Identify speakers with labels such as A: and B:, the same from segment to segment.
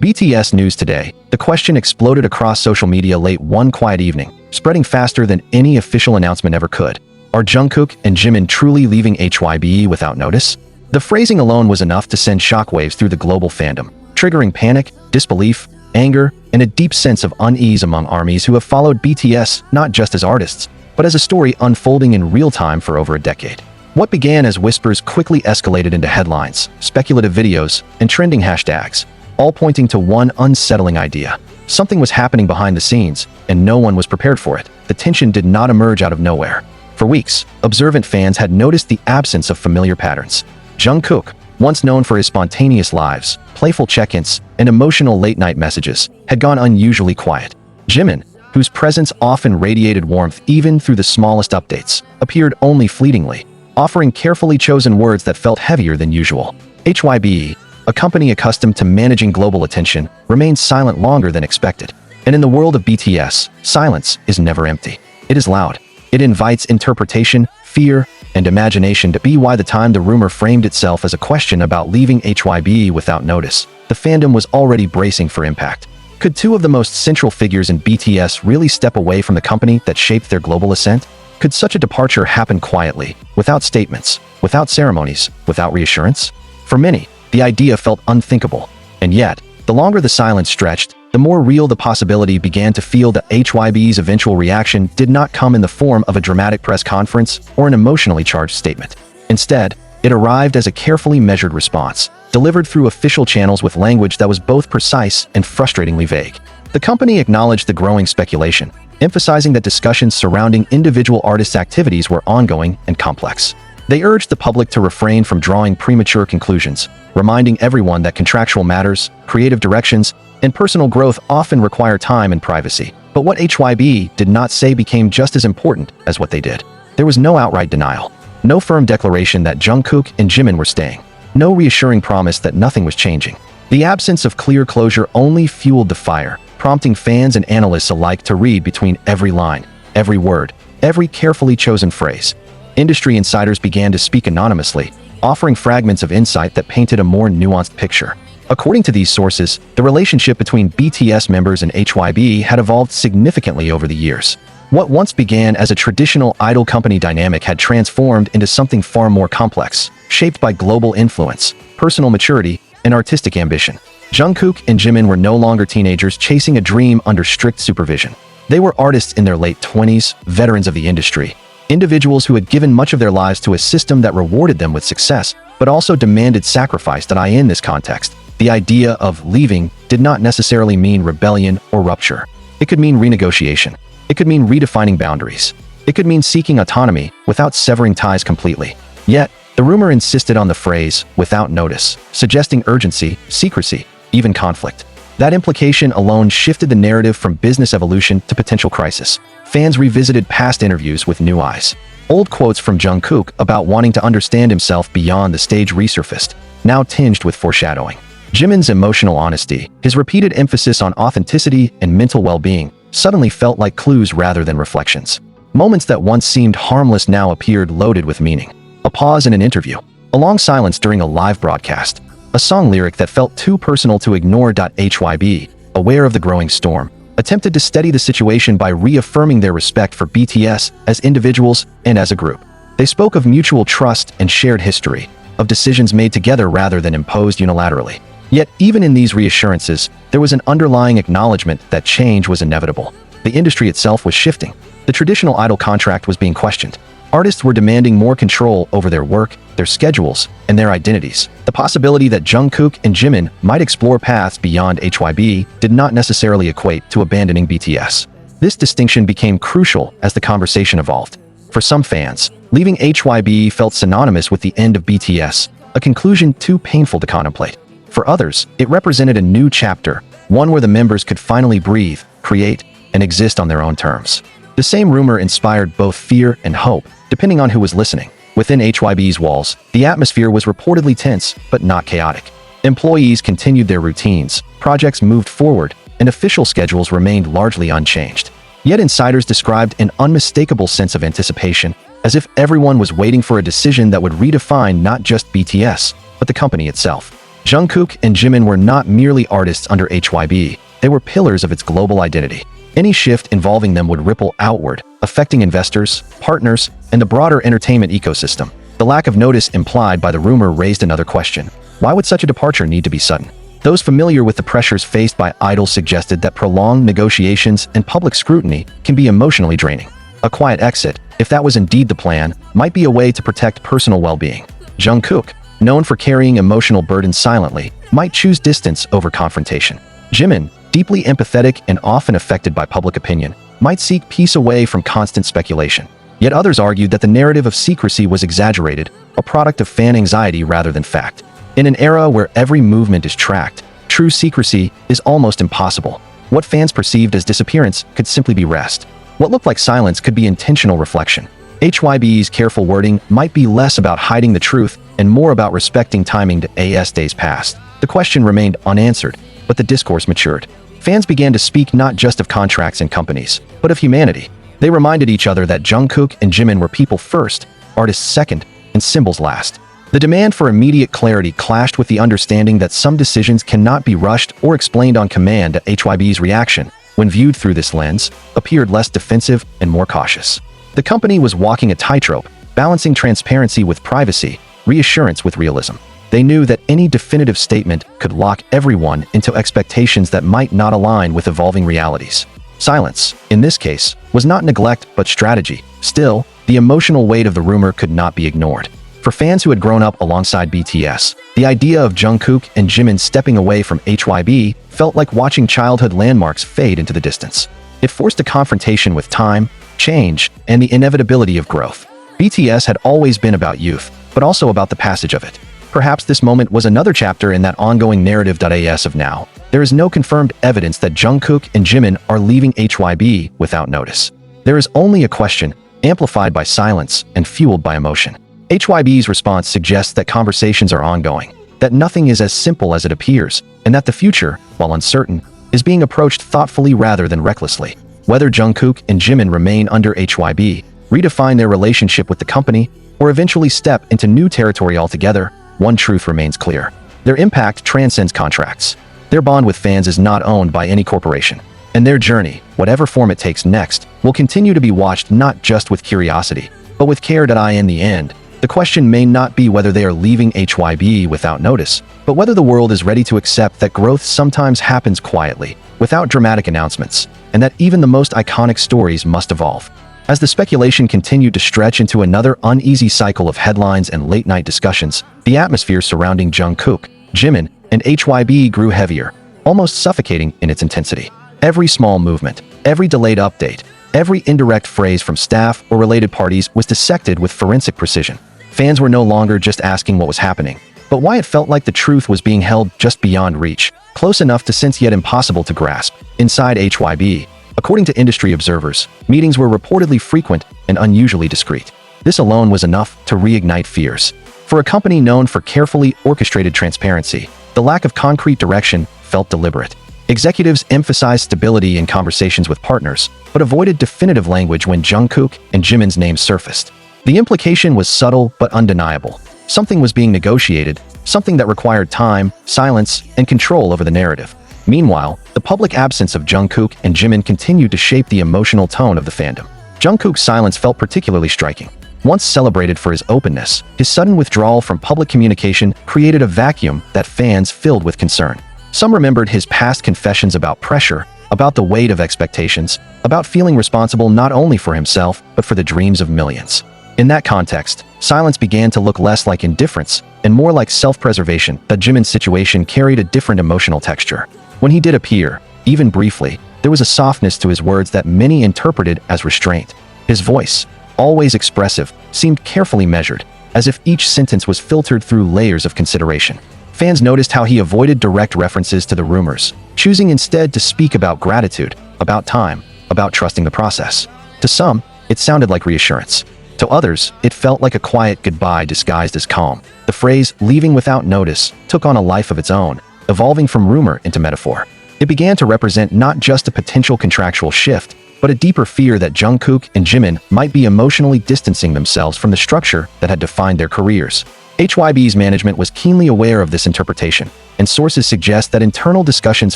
A: BTS news today. The question exploded across social media late one quiet evening, spreading faster than any official announcement ever could. Are Jungkook and Jimin truly leaving HYBE without notice? The phrasing alone was enough to send shockwaves through the global fandom, triggering panic, disbelief, anger, and a deep sense of unease among ARMYs who have followed BTS not just as artists, but as a story unfolding in real time for over a decade. What began as whispers quickly escalated into headlines, speculative videos, and trending hashtags, all pointing to one unsettling idea. Something was happening behind the scenes, and no one was prepared for it. The tension did not emerge out of nowhere. For weeks, observant fans had noticed the absence of familiar patterns. Jungkook, once known for his spontaneous lives, playful check-ins, and emotional late-night messages, had gone unusually quiet. Jimin, whose presence often radiated warmth even through the smallest updates, appeared only fleetingly, offering carefully chosen words that felt heavier than usual. HYBE, a company accustomed to managing global attention, remained silent longer than expected. And in the world of BTS, silence is never empty. It is loud. It invites interpretation, fear, and imagination to be why the time the rumor framed itself as a question about leaving HYBE without notice, the fandom was already bracing for impact. Could two of the most central figures in BTS really step away from the company that shaped their global ascent? Could such a departure happen quietly, without statements, without ceremonies, without reassurance? For many, the idea felt unthinkable. And yet, the longer the silence stretched, the more real the possibility began to feel. that HYBE's eventual reaction did not come in the form of a dramatic press conference or an emotionally charged statement. Instead, it arrived as a carefully measured response, delivered through official channels with language that was both precise and frustratingly vague. The company acknowledged the growing speculation, emphasizing that discussions surrounding individual artists' activities were ongoing and complex. They urged the public to refrain from drawing premature conclusions, reminding everyone that contractual matters, creative directions, and personal growth often require time and privacy. But what HYBE did not say became just as important as what they did. There was no outright denial, no firm declaration that Jungkook and Jimin were staying, no reassuring promise that nothing was changing. The absence of clear closure only fueled the fire, prompting fans and analysts alike to read between every line, every word, every carefully chosen phrase. Industry insiders began to speak anonymously, offering fragments of insight that painted a more nuanced picture. According to these sources, the relationship between BTS members and HYBE had evolved significantly over the years. What once began as a traditional idol company dynamic had transformed into something far more complex, shaped by global influence, personal maturity, and artistic ambition. Jungkook and Jimin were no longer teenagers chasing a dream under strict supervision. They were artists in their late 20s, veterans of the industry, individuals who had given much of their lives to a system that rewarded them with success, but also demanded sacrifice. In this context, the idea of leaving did not necessarily mean rebellion or rupture. It could mean renegotiation. It could mean redefining boundaries. It could mean seeking autonomy without severing ties completely. Yet, the rumor insisted on the phrase, without notice, suggesting urgency, secrecy, even conflict. That implication alone shifted the narrative from business evolution to potential crisis. Fans revisited past interviews with new eyes. Old quotes from Jungkook about wanting to understand himself beyond the stage resurfaced, now tinged with foreshadowing. Jimin's emotional honesty, his repeated emphasis on authenticity and mental well-being, suddenly felt like clues rather than reflections. Moments that once seemed harmless now appeared loaded with meaning. A pause in an interview, a long silence during a live broadcast, a song lyric that felt too personal to ignore. HYBE, aware of the growing storm, attempted to steady the situation by reaffirming their respect for BTS as individuals and as a group. They spoke of mutual trust and shared history, of decisions made together rather than imposed unilaterally. Yet, even in these reassurances, there was an underlying acknowledgement that change was inevitable. The industry itself was shifting. The traditional idol contract was being questioned. Artists were demanding more control over their work, their schedules, and their identities. The possibility that Jungkook and Jimin might explore paths beyond HYBE did not necessarily equate to abandoning BTS. This distinction became crucial as the conversation evolved. For some fans, leaving HYBE felt synonymous with the end of BTS, a conclusion too painful to contemplate. For others, it represented a new chapter, one where the members could finally breathe, create, and exist on their own terms. The same rumor inspired both fear and hope, depending on who was listening. Within HYBE's walls, the atmosphere was reportedly tense, but not chaotic. Employees continued their routines, projects moved forward, and official schedules remained largely unchanged. Yet insiders described an unmistakable sense of anticipation, as if everyone was waiting for a decision that would redefine not just BTS, but the company itself. Jungkook and Jimin were not merely artists under HYBE, they were pillars of its global identity. Any shift involving them would ripple outward, affecting investors, partners, and the broader entertainment ecosystem. The lack of notice implied by the rumor raised another question. Why would such a departure need to be sudden? Those familiar with the pressures faced by idols suggested that prolonged negotiations and public scrutiny can be emotionally draining. A quiet exit, if that was indeed the plan, might be a way to protect personal well-being. Jungkook, known for carrying emotional burdens silently, might choose distance over confrontation. Jimin, deeply empathetic and often affected by public opinion, might seek peace away from constant speculation. Yet others argued that the narrative of secrecy was exaggerated, a product of fan anxiety rather than fact. In an era where every movement is tracked, true secrecy is almost impossible. What fans perceived as disappearance could simply be rest. What looked like silence could be intentional reflection. HYBE's careful wording might be less about hiding the truth and more about respecting timing to AS days past. The question remained unanswered, but the discourse matured. Fans began to speak not just of contracts and companies, but of humanity. They reminded each other that Jungkook and Jimin were people first, artists second, and symbols last. The demand for immediate clarity clashed with the understanding that some decisions cannot be rushed or explained on command. HYBE's reaction, when viewed through this lens, appeared less defensive and more cautious. The company was walking a tightrope, balancing transparency with privacy, reassurance with realism. They knew that any definitive statement could lock everyone into expectations that might not align with evolving realities. Silence, in this case, was not neglect but strategy. Still, the emotional weight of the rumor could not be ignored. For fans who had grown up alongside BTS, the idea of Jungkook and Jimin stepping away from HYBE felt like watching childhood landmarks fade into the distance. It forced a confrontation with time, change, and the inevitability of growth. BTS had always been about youth, but also about the passage of it. Perhaps this moment was another chapter in that ongoing narrative. As of now, there is no confirmed evidence that Jungkook and Jimin are leaving HYBE without notice. There is only a question, amplified by silence and fueled by emotion. HYBE's response suggests that conversations are ongoing, that nothing is as simple as it appears, and that the future, while uncertain, is being approached thoughtfully rather than recklessly. Whether Jungkook and Jimin remain under HYBE, redefine their relationship with the company, or eventually step into new territory altogether, one truth remains clear. Their impact transcends contracts. Their bond with fans is not owned by any corporation. And their journey, whatever form it takes next, will continue to be watched not just with curiosity, but with care. In the end, the question may not be whether they are leaving HYBE without notice, but whether the world is ready to accept that growth sometimes happens quietly, without dramatic announcements, and that even the most iconic stories must evolve. As the speculation continued to stretch into another uneasy cycle of headlines and late-night discussions, the atmosphere surrounding Jungkook, Jimin, and HYBE grew heavier, almost suffocating in its intensity. Every small movement, every delayed update, every indirect phrase from staff or related parties was dissected with forensic precision. Fans were no longer just asking what was happening, but why it felt like the truth was being held just beyond reach, close enough to sense yet impossible to grasp. Inside HYBE, according to industry observers, meetings were reportedly frequent and unusually discreet. This alone was enough to reignite fears. For a company known for carefully orchestrated transparency, the lack of concrete direction felt deliberate. Executives emphasized stability in conversations with partners, but avoided definitive language when Jungkook and Jimin's names surfaced. The implication was subtle but undeniable. Something was being negotiated, something that required time, silence, and control over the narrative. Meanwhile, the public absence of Jungkook and Jimin continued to shape the emotional tone of the fandom. Jungkook's silence felt particularly striking. Once celebrated for his openness, his sudden withdrawal from public communication created a vacuum that fans filled with concern. Some remembered his past confessions about pressure, about the weight of expectations, about feeling responsible not only for himself, but for the dreams of millions. In that context, silence began to look less like indifference and more like self-preservation. That Jimin's situation carried a different emotional texture. When he did appear, even briefly, there was a softness to his words that many interpreted as restraint. His voice, always expressive, seemed carefully measured, as if each sentence was filtered through layers of consideration. Fans noticed how he avoided direct references to the rumors, choosing instead to speak about gratitude, about time, about trusting the process. To some, it sounded like reassurance. To others, it felt like a quiet goodbye disguised as calm. The phrase, leaving without notice, took on a life of its own, evolving from rumor into metaphor. It began to represent not just a potential contractual shift, but a deeper fear that Jungkook and Jimin might be emotionally distancing themselves from the structure that had defined their careers. HYBE's management was keenly aware of this interpretation, and sources suggest that internal discussions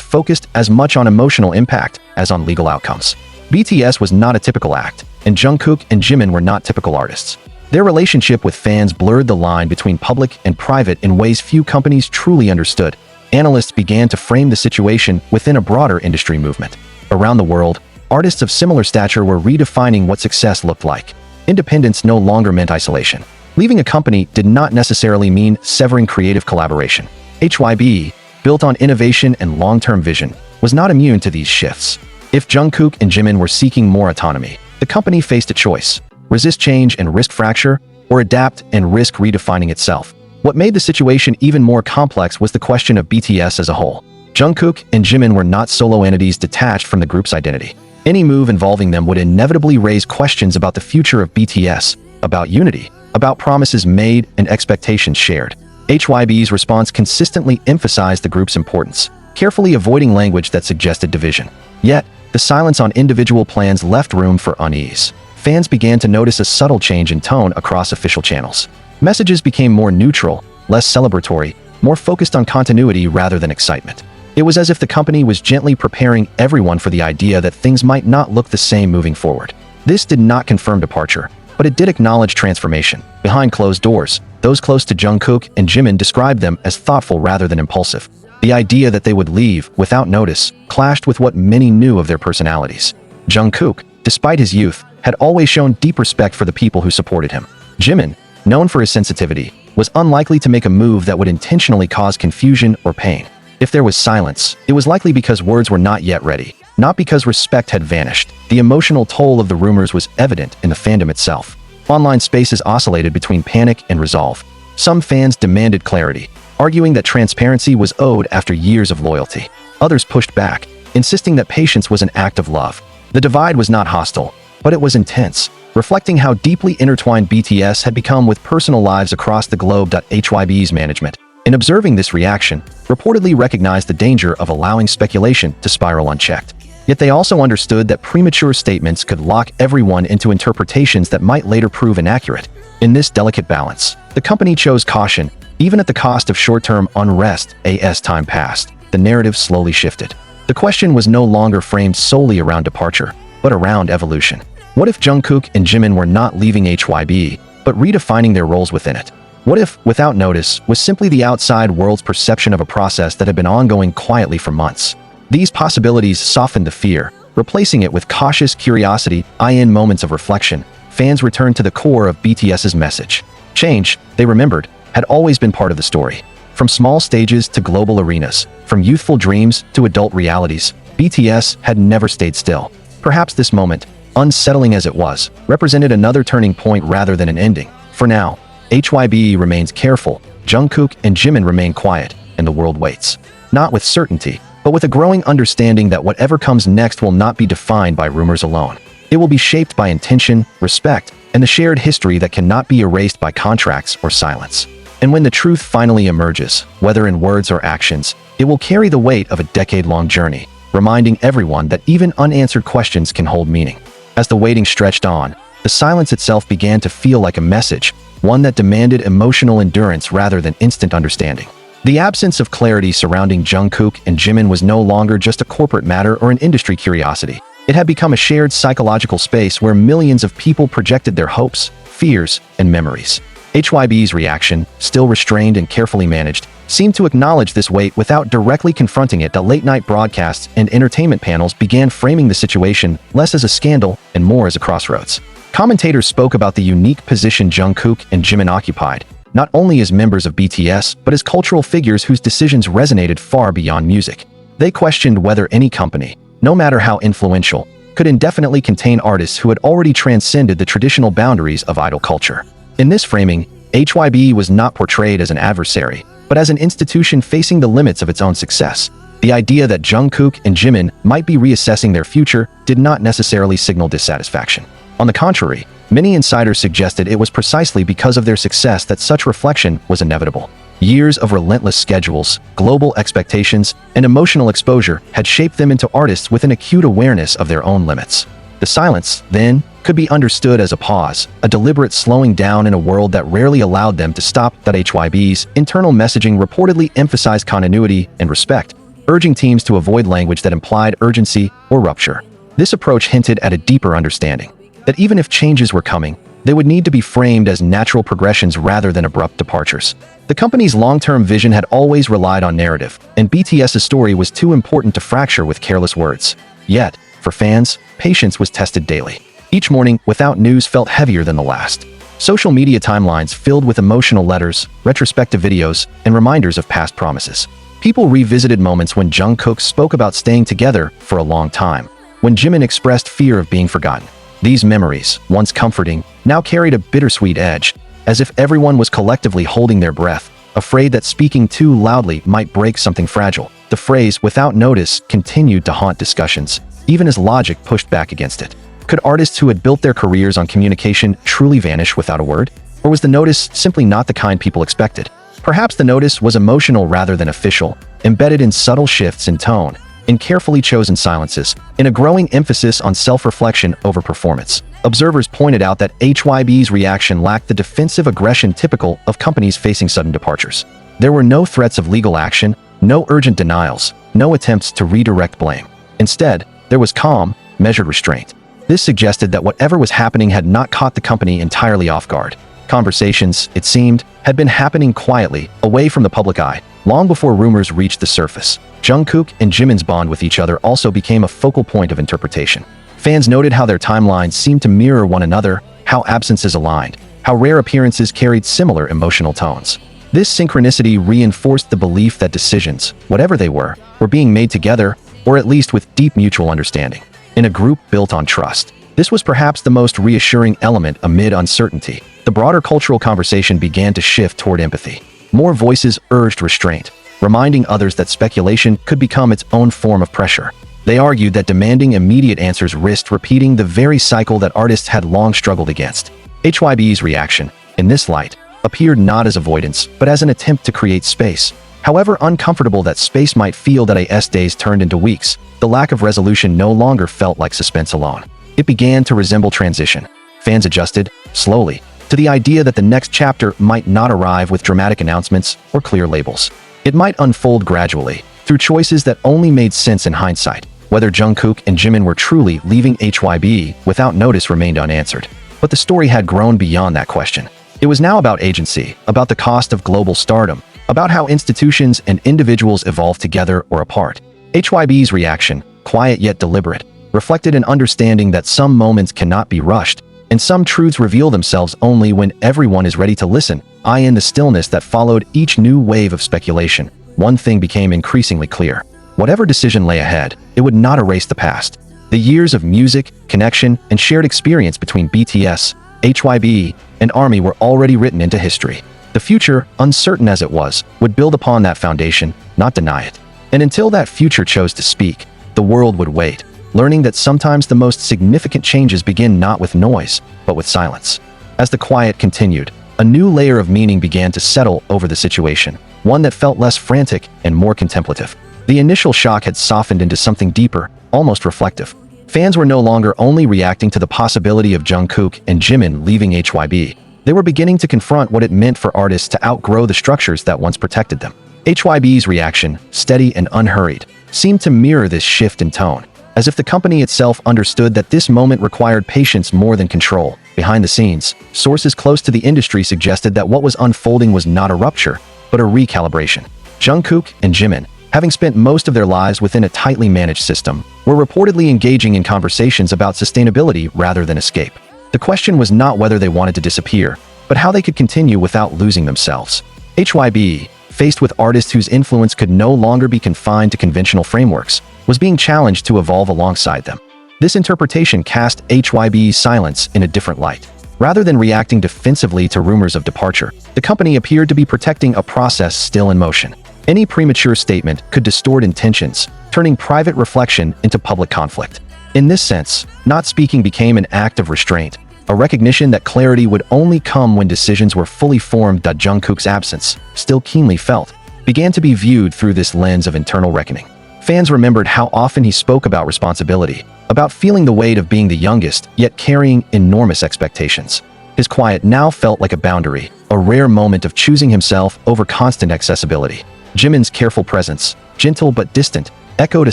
A: focused as much on emotional impact as on legal outcomes. BTS was not a typical act, and Jungkook and Jimin were not typical artists. Their relationship with fans blurred the line between public and private in ways few companies truly understood. Analysts began to frame the situation within a broader industry movement. Around the world, artists of similar stature were redefining what success looked like. Independence no longer meant isolation. Leaving a company did not necessarily mean severing creative collaboration. HYBE, built on innovation and long-term vision, was not immune to these shifts. If Jungkook and Jimin were seeking more autonomy, the company faced a choice: resist change and risk fracture, or adapt and risk redefining itself. What made the situation even more complex was the question of BTS as a whole. Jungkook and Jimin were not solo entities detached from the group's identity. Any move involving them would inevitably raise questions about the future of BTS, about unity, about promises made and expectations shared. HYBE's response consistently emphasized the group's importance, carefully avoiding language that suggested division. Yet, the silence on individual plans left room for unease. Fans began to notice a subtle change in tone across official channels. Messages became more neutral, less celebratory, more focused on continuity rather than excitement. It was as if the company was gently preparing everyone for the idea that things might not look the same moving forward. This did not confirm departure, but it did acknowledge transformation. Behind closed doors, those close to Jungkook and Jimin described them as thoughtful rather than impulsive. The idea that they would leave without notice clashed with what many knew of their personalities. Jungkook, despite his youth, had always shown deep respect for the people who supported him. Jimin, known for his sensitivity, was unlikely to make a move that would intentionally cause confusion or pain. If there was silence, it was likely because words were not yet ready, not because respect had vanished. The emotional toll of the rumors was evident in the fandom itself. Online spaces oscillated between panic and resolve. Some fans demanded clarity, arguing that transparency was owed after years of loyalty. Others pushed back, insisting that patience was an act of love. The divide was not hostile, but it was intense, reflecting how deeply intertwined BTS had become with personal lives across the globe. HYBE's management, in observing this reaction, reportedly recognized the danger of allowing speculation to spiral unchecked. Yet they also understood that premature statements could lock everyone into interpretations that might later prove inaccurate. In this delicate balance, the company chose caution, even at the cost of short-term unrest. As time passed, the narrative slowly shifted. The question was no longer framed solely around departure, but around evolution. What if Jungkook and Jimin were not leaving HYBE, but redefining their roles within it? What if, without notice, was simply the outside world's perception of a process that had been ongoing quietly for months? These possibilities softened the fear, replacing it with cautious curiosity. In moments of reflection, fans returned to the core of BTS's message. Change, they remembered, had always been part of the story. From small stages to global arenas, from youthful dreams to adult realities, BTS had never stayed still. Perhaps this moment, unsettling as it was, represented another turning point rather than an ending. For now, HYBE remains careful, Jungkook and Jimin remain quiet, and the world waits. Not with certainty, but with a growing understanding that whatever comes next will not be defined by rumors alone. It will be shaped by intention, respect, and the shared history that cannot be erased by contracts or silence. And when the truth finally emerges, whether in words or actions, it will carry the weight of a decade-long journey, reminding everyone that even unanswered questions can hold meaning. As the waiting stretched on, the silence itself began to feel like a message, one that demanded emotional endurance rather than instant understanding. The absence of clarity surrounding Jungkook and Jimin was no longer just a corporate matter or an industry curiosity. It had become a shared psychological space where millions of people projected their hopes, fears, and memories. HYBE's reaction, still restrained and carefully managed, seemed to acknowledge this weight without directly confronting it. Late-night broadcasts and entertainment panels began framing the situation less as a scandal and more as a crossroads. Commentators spoke about the unique position Jungkook and Jimin occupied, not only as members of BTS, but as cultural figures whose decisions resonated far beyond music. They questioned whether any company, no matter how influential, could indefinitely contain artists who had already transcended the traditional boundaries of idol culture. In this framing, HYBE was not portrayed as an adversary, but as an institution facing the limits of its own success. The idea that Jungkook and Jimin might be reassessing their future did not necessarily signal dissatisfaction. On the contrary, many insiders suggested it was precisely because of their success that such reflection was inevitable. Years of relentless schedules, global expectations, and emotional exposure had shaped them into artists with an acute awareness of their own limits. The silence, then, could be understood as a pause, a deliberate slowing down in a world that rarely allowed them to stop. HYBE's internal messaging reportedly emphasized continuity and respect, urging teams to avoid language that implied urgency or rupture. This approach hinted at a deeper understanding, that even if changes were coming, they would need to be framed as natural progressions rather than abrupt departures. The company's long-term vision had always relied on narrative, and BTS's story was too important to fracture with careless words. Yet, for fans, patience was tested daily. Each morning, without news felt heavier than the last. Social media timelines filled with emotional letters, retrospective videos, and reminders of past promises. People revisited moments when Jungkook spoke about staying together for a long time, when Jimin expressed fear of being forgotten. These memories, once comforting, now carried a bittersweet edge, as if everyone was collectively holding their breath, afraid that speaking too loudly might break something fragile. The phrase, "without notice," continued to haunt discussions, even as logic pushed back against it. Could artists who had built their careers on communication truly vanish without a word? Or was the notice simply not the kind people expected? Perhaps the notice was emotional rather than official, embedded in subtle shifts in tone, in carefully chosen silences, in a growing emphasis on self-reflection over performance. Observers pointed out that HYBE's reaction lacked the defensive aggression typical of companies facing sudden departures. There were no threats of legal action, no urgent denials, no attempts to redirect blame. Instead, there was calm, measured restraint. This suggested that whatever was happening had not caught the company entirely off guard. Conversations, it seemed, had been happening quietly, away from the public eye, long before rumors reached the surface. Jungkook and Jimin's bond with each other also became a focal point of interpretation. Fans noted how their timelines seemed to mirror one another, how absences aligned, how rare appearances carried similar emotional tones. This synchronicity reinforced the belief that decisions, whatever they were being made together, or at least with deep mutual understanding, in a group built on trust. This was perhaps the most reassuring element amid uncertainty. The broader cultural conversation began to shift toward empathy. More voices urged restraint, reminding others that speculation could become its own form of pressure. They argued that demanding immediate answers risked repeating the very cycle that artists had long struggled against. HYBE's reaction, in this light, appeared not as avoidance, but as an attempt to create space. However uncomfortable that space might feel, that AS days turned into weeks, the lack of resolution no longer felt like suspense alone. It began to resemble transition. Fans adjusted, slowly, to the idea that the next chapter might not arrive with dramatic announcements or clear labels. It might unfold gradually, through choices that only made sense in hindsight. Whether Jungkook and Jimin were truly leaving HYBE without notice remained unanswered. But the story had grown beyond that question. It was now about agency, about the cost of global stardom, about how institutions and individuals evolve together or apart. HYBE's reaction, quiet yet deliberate, reflected an understanding that some moments cannot be rushed, and some truths reveal themselves only when everyone is ready to listen. In the stillness that followed each new wave of speculation, one thing became increasingly clear. Whatever decision lay ahead, it would not erase the past. The years of music, connection, and shared experience between BTS, HYBE, and ARMY were already written into history. The future, uncertain as it was, would build upon that foundation, not deny it. And until that future chose to speak, the world would wait, learning that sometimes the most significant changes begin not with noise, but with silence. As the quiet continued, a new layer of meaning began to settle over the situation, one that felt less frantic and more contemplative. The initial shock had softened into something deeper, almost reflective. Fans were no longer only reacting to the possibility of Jungkook and Jimin leaving HYBE. They were beginning to confront what it meant for artists to outgrow the structures that once protected them. HYBE's reaction, steady and unhurried, seemed to mirror this shift in tone, as if the company itself understood that this moment required patience more than control. Behind the scenes, sources close to the industry suggested that what was unfolding was not a rupture, but a recalibration. Jungkook and Jimin, having spent most of their lives within a tightly managed system, were reportedly engaging in conversations about sustainability rather than escape. The question was not whether they wanted to disappear, but how they could continue without losing themselves. HYBE, faced with artists whose influence could no longer be confined to conventional frameworks, was being challenged to evolve alongside them. This interpretation cast HYBE's silence in a different light. Rather than reacting defensively to rumors of departure, the company appeared to be protecting a process still in motion. Any premature statement could distort intentions, turning private reflection into public conflict. In this sense, not speaking became an act of restraint, a recognition that clarity would only come when decisions were fully formed. Jungkook's absence, still keenly felt, began to be viewed through this lens of internal reckoning. Fans remembered how often he spoke about responsibility, about feeling the weight of being the youngest, yet carrying enormous expectations. His quiet now felt like a boundary, a rare moment of choosing himself over constant accessibility. Jimin's careful presence, gentle but distant, echoed a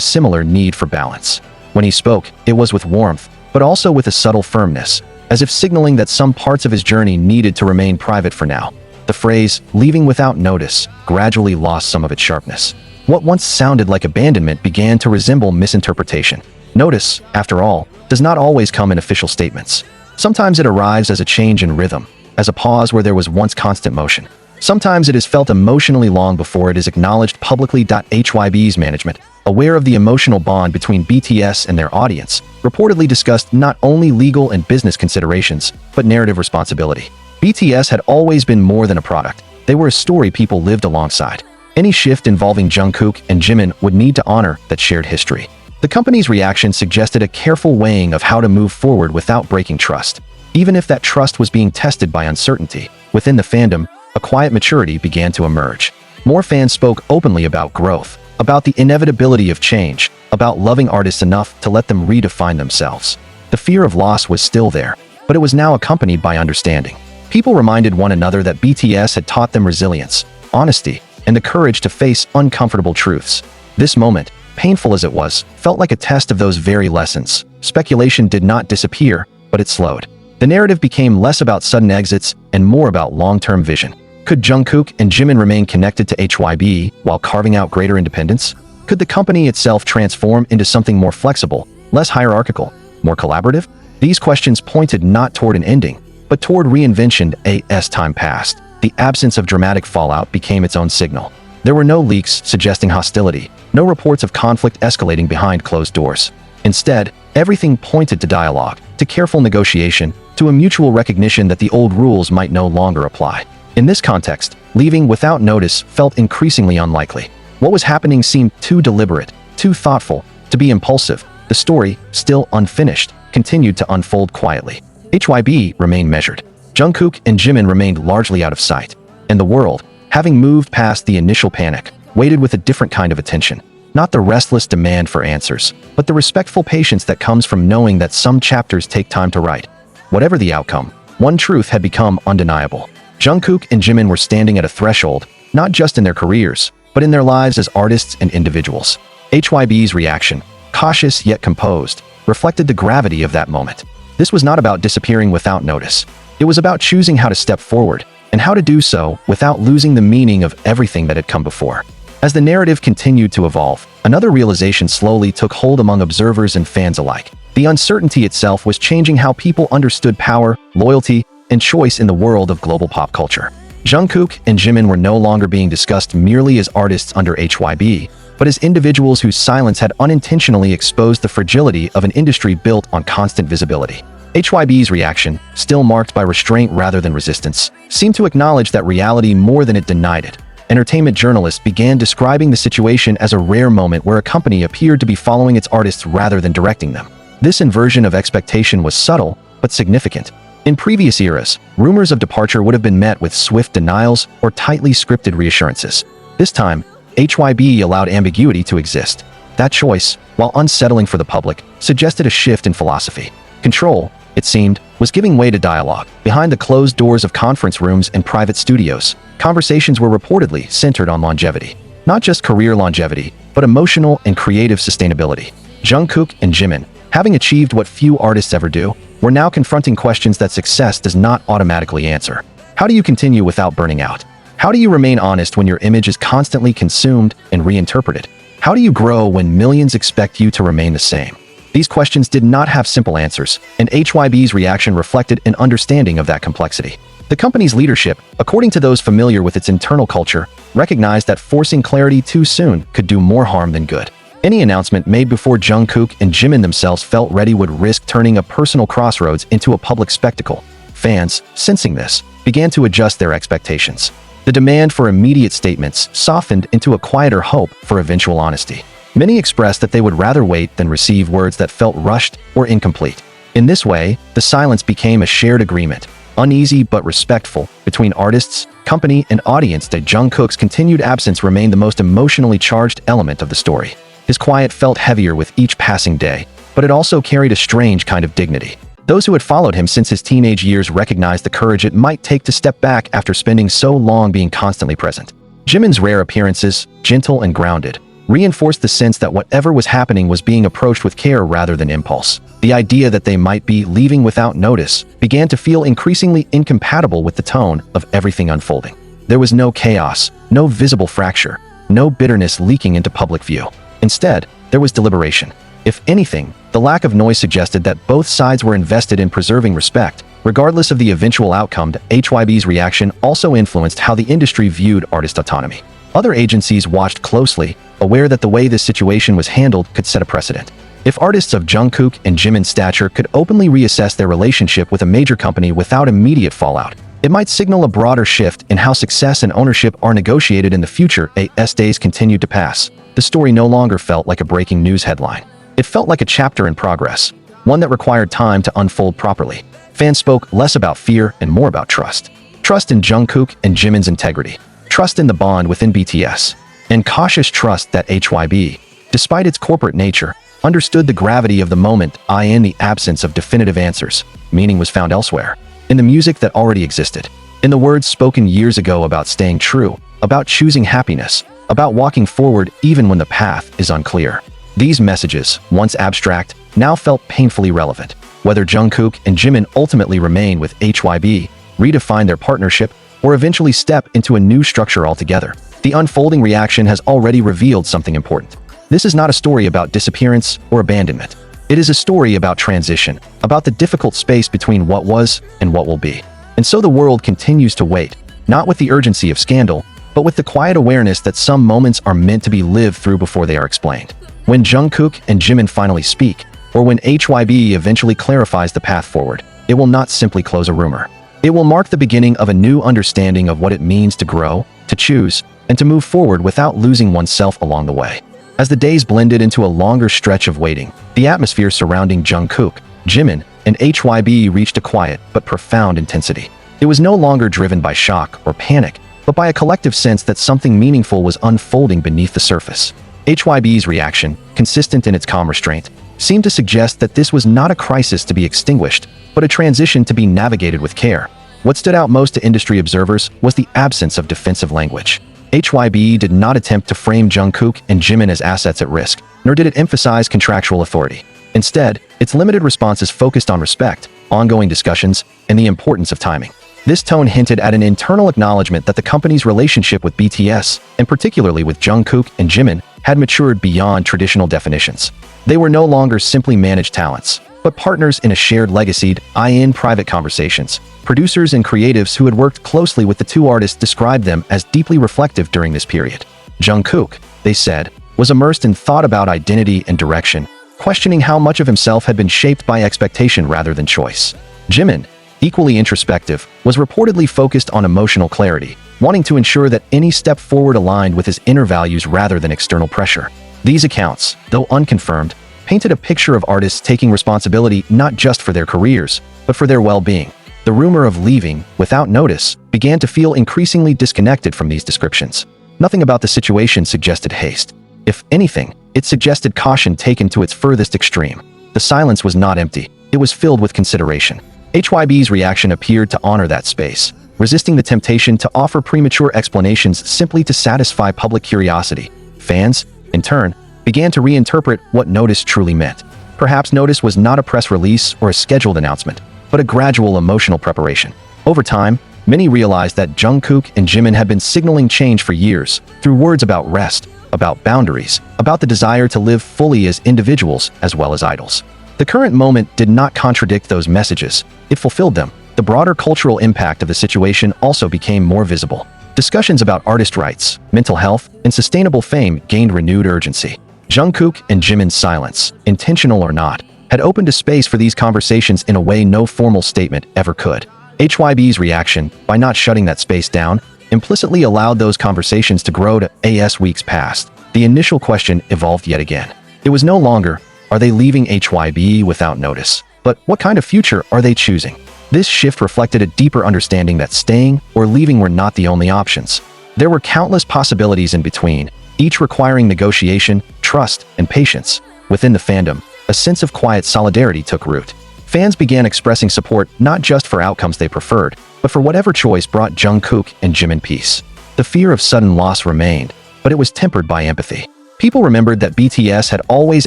A: similar need for balance. When he spoke, it was with warmth, but also with a subtle firmness, as if signaling that some parts of his journey needed to remain private for now. The phrase, leaving without notice, gradually lost some of its sharpness. What once sounded like abandonment began to resemble misinterpretation. Notice, after all, does not always come in official statements. Sometimes it arrives as a change in rhythm, as a pause where there was once constant motion. Sometimes it is felt emotionally long before it is acknowledged publicly. HYBE's management, aware of the emotional bond between BTS and their audience, reportedly discussed not only legal and business considerations, but narrative responsibility. BTS had always been more than a product. They were a story people lived alongside. Any shift involving Jungkook and Jimin would need to honor that shared history. The company's reaction suggested a careful weighing of how to move forward without breaking trust. Even if that trust was being tested by uncertainty, within the fandom, a quiet maturity began to emerge. More fans spoke openly about growth, about the inevitability of change, about loving artists enough to let them redefine themselves. The fear of loss was still there, but it was now accompanied by understanding. People reminded one another that BTS had taught them resilience, honesty, and the courage to face uncomfortable truths. This moment, painful as it was, felt like a test of those very lessons. Speculation did not disappear, but it slowed. The narrative became less about sudden exits and more about long-term vision. Could Jungkook and Jimin remain connected to HYBE while carving out greater independence? Could the company itself transform into something more flexible, less hierarchical, more collaborative? These questions pointed not toward an ending, but toward reinvention. As time passed, the absence of dramatic fallout became its own signal. There were no leaks suggesting hostility, no reports of conflict escalating behind closed doors. Instead, everything pointed to dialogue, to careful negotiation, to a mutual recognition that the old rules might no longer apply. In this context, leaving without notice felt increasingly unlikely. What was happening seemed too deliberate, too thoughtful, to be impulsive. The story, still unfinished, continued to unfold quietly. HYBE remained measured. Jungkook and Jimin remained largely out of sight. And the world, having moved past the initial panic, waited with a different kind of attention. Not the restless demand for answers, but the respectful patience that comes from knowing that some chapters take time to write. Whatever the outcome, one truth had become undeniable. Jungkook and Jimin were standing at a threshold, not just in their careers, but in their lives as artists and individuals. HYBE's reaction, cautious yet composed, reflected the gravity of that moment. This was not about disappearing without notice. It was about choosing how to step forward, and how to do so without losing the meaning of everything that had come before. As the narrative continued to evolve, another realization slowly took hold among observers and fans alike. The uncertainty itself was changing how people understood power, loyalty, and choice in the world of global pop culture. Jungkook and Jimin were no longer being discussed merely as artists under HYBE, but as individuals whose silence had unintentionally exposed the fragility of an industry built on constant visibility. HYBE's reaction, still marked by restraint rather than resistance, seemed to acknowledge that reality more than it denied it. Entertainment journalists began describing the situation as a rare moment where a company appeared to be following its artists rather than directing them. This inversion of expectation was subtle, but significant. In previous eras, rumors of departure would have been met with swift denials or tightly scripted reassurances. This time, HYBE allowed ambiguity to exist. That choice, while unsettling for the public, suggested a shift in philosophy. Control, it seemed, was giving way to dialogue. Behind the closed doors of conference rooms and private studios, conversations were reportedly centered on longevity. Not just career longevity, but emotional and creative sustainability. Jungkook and Jimin, having achieved what few artists ever do, were now confronting questions that success does not automatically answer. How do you continue without burning out? How do you remain honest when your image is constantly consumed and reinterpreted? How do you grow when millions expect you to remain the same? These questions did not have simple answers, and HYBE's reaction reflected an understanding of that complexity. The company's leadership, according to those familiar with its internal culture, recognized that forcing clarity too soon could do more harm than good. Any announcement made before Jungkook and Jimin themselves felt ready would risk turning a personal crossroads into a public spectacle. Fans, sensing this, began to adjust their expectations. The demand for immediate statements softened into a quieter hope for eventual honesty. Many expressed that they would rather wait than receive words that felt rushed or incomplete. In this way, the silence became a shared agreement, uneasy but respectful, between artists, company, and audience that Jungkook's continued absence remained the most emotionally charged element of the story. His quiet felt heavier with each passing day, but it also carried a strange kind of dignity. Those who had followed him since his teenage years recognized the courage it might take to step back after spending so long being constantly present. Jimin's rare appearances, gentle and grounded, reinforced the sense that whatever was happening was being approached with care rather than impulse. The idea that they might be leaving without notice began to feel increasingly incompatible with the tone of everything unfolding. There was no chaos, no visible fracture, no bitterness leaking into public view. Instead, there was deliberation. If anything, the lack of noise suggested that both sides were invested in preserving respect. Regardless of the eventual outcome, HYBE's reaction also influenced how the industry viewed artist autonomy. Other agencies watched closely, aware that the way this situation was handled could set a precedent. If artists of Jungkook and Jimin's stature could openly reassess their relationship with a major company without immediate fallout, it might signal a broader shift in how success and ownership are negotiated in the future. As days continued to pass, the story no longer felt like a breaking news headline. It felt like a chapter in progress, one that required time to unfold properly. Fans spoke less about fear and more about trust. Trust in Jungkook and Jimin's integrity, trust in the bond within BTS, and cautious trust that HYBE, despite its corporate nature, understood the gravity of the moment. In the absence of definitive answers, meaning was found elsewhere, in the music that already existed, in the words spoken years ago about staying true, about choosing happiness, about walking forward even when the path is unclear. These messages, once abstract, now felt painfully relevant. Whether Jungkook and Jimin ultimately remain with HYBE, redefine their partnership, or eventually step into a new structure altogether, the unfolding reaction has already revealed something important. This is not a story about disappearance or abandonment. It is a story about transition, about the difficult space between what was and what will be. And so the world continues to wait, not with the urgency of scandal, but with the quiet awareness that some moments are meant to be lived through before they are explained. When Jungkook and Jimin finally speak, or when HYBE eventually clarifies the path forward, it will not simply close a rumor. It will mark the beginning of a new understanding of what it means to grow, to choose, and to move forward without losing oneself along the way. As the days blended into a longer stretch of waiting, the atmosphere surrounding Jungkook, Jimin, and HYBE reached a quiet but profound intensity. It was no longer driven by shock or panic, but by a collective sense that something meaningful was unfolding beneath the surface. HYBE's reaction, consistent in its calm restraint, seemed to suggest that this was not a crisis to be extinguished, but a transition to be navigated with care. What stood out most to industry observers was the absence of defensive language. HYBE did not attempt to frame Jungkook and Jimin as assets at risk, nor did it emphasize contractual authority. Instead, its limited responses focused on respect, ongoing discussions, and the importance of timing. This tone hinted at an internal acknowledgement that the company's relationship with BTS, and particularly with Jungkook and Jimin, had matured beyond traditional definitions. They were no longer simply managed talents, but partners in a shared legacy. In private conversations, producers and creatives who had worked closely with the two artists described them as deeply reflective during this period. Jungkook, they said, was immersed in thought about identity and direction, questioning how much of himself had been shaped by expectation rather than choice. Jimin, equally introspective, was reportedly focused on emotional clarity, wanting to ensure that any step forward aligned with his inner values rather than external pressure. These accounts, though unconfirmed, painted a picture of artists taking responsibility not just for their careers, but for their well-being. The rumor of leaving, without notice, began to feel increasingly disconnected from these descriptions. Nothing about the situation suggested haste. If anything, it suggested caution taken to its furthest extreme. The silence was not empty, it was filled with consideration. HYBE's reaction appeared to honor that space, resisting the temptation to offer premature explanations simply to satisfy public curiosity. Fans, in turn, began to reinterpret what notice truly meant. Perhaps notice was not a press release or a scheduled announcement, but a gradual emotional preparation. Over time, many realized that Jungkook and Jimin had been signaling change for years, through words about rest, about boundaries, about the desire to live fully as individuals as well as idols. The current moment did not contradict those messages, it fulfilled them. The broader cultural impact of the situation also became more visible. Discussions about artist rights, mental health, and sustainable fame gained renewed urgency. Jungkook and Jimin's silence, intentional or not, had opened a space for these conversations in a way no formal statement ever could. HYBE's reaction, by not shutting that space down, implicitly allowed those conversations to grow. As weeks passed, the initial question evolved yet again. It was no longer, are they leaving HYBE without notice? But what kind of future are they choosing? This shift reflected a deeper understanding that staying or leaving were not the only options. There were countless possibilities in between, each requiring negotiation, trust, and patience. Within the fandom, a sense of quiet solidarity took root. Fans began expressing support not just for outcomes they preferred, but for whatever choice brought Jungkook and Jimin peace. The fear of sudden loss remained, but it was tempered by empathy. People remembered that BTS had always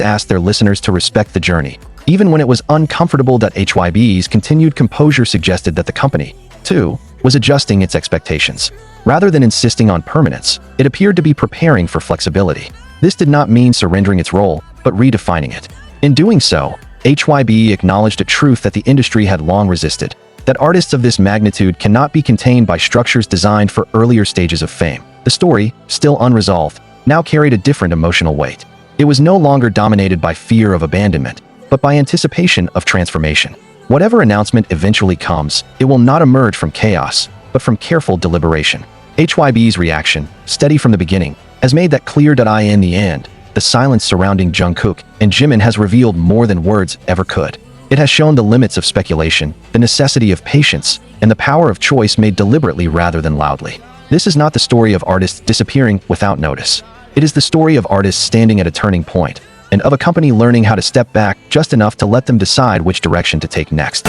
A: asked their listeners to respect the journey, even when it was uncomfortable. That HYBE's continued composure suggested that the company, too, was adjusting its expectations. Rather than insisting on permanence, it appeared to be preparing for flexibility. This did not mean surrendering its role, but redefining it. In doing so, HYBE acknowledged a truth that the industry had long resisted, that artists of this magnitude cannot be contained by structures designed for earlier stages of fame. The story, still unresolved, now carried a different emotional weight. It was no longer dominated by fear of abandonment, but by anticipation of transformation. Whatever announcement eventually comes, it will not emerge from chaos, but from careful deliberation. HYBE's reaction, steady from the beginning, has made that clear. In the end, the silence surrounding Jungkook and Jimin has revealed more than words ever could. It has shown the limits of speculation, the necessity of patience, and the power of choice made deliberately rather than loudly. This is not the story of artists disappearing without notice. It is the story of artists standing at a turning point, and of a company learning how to step back just enough to let them decide which direction to take next.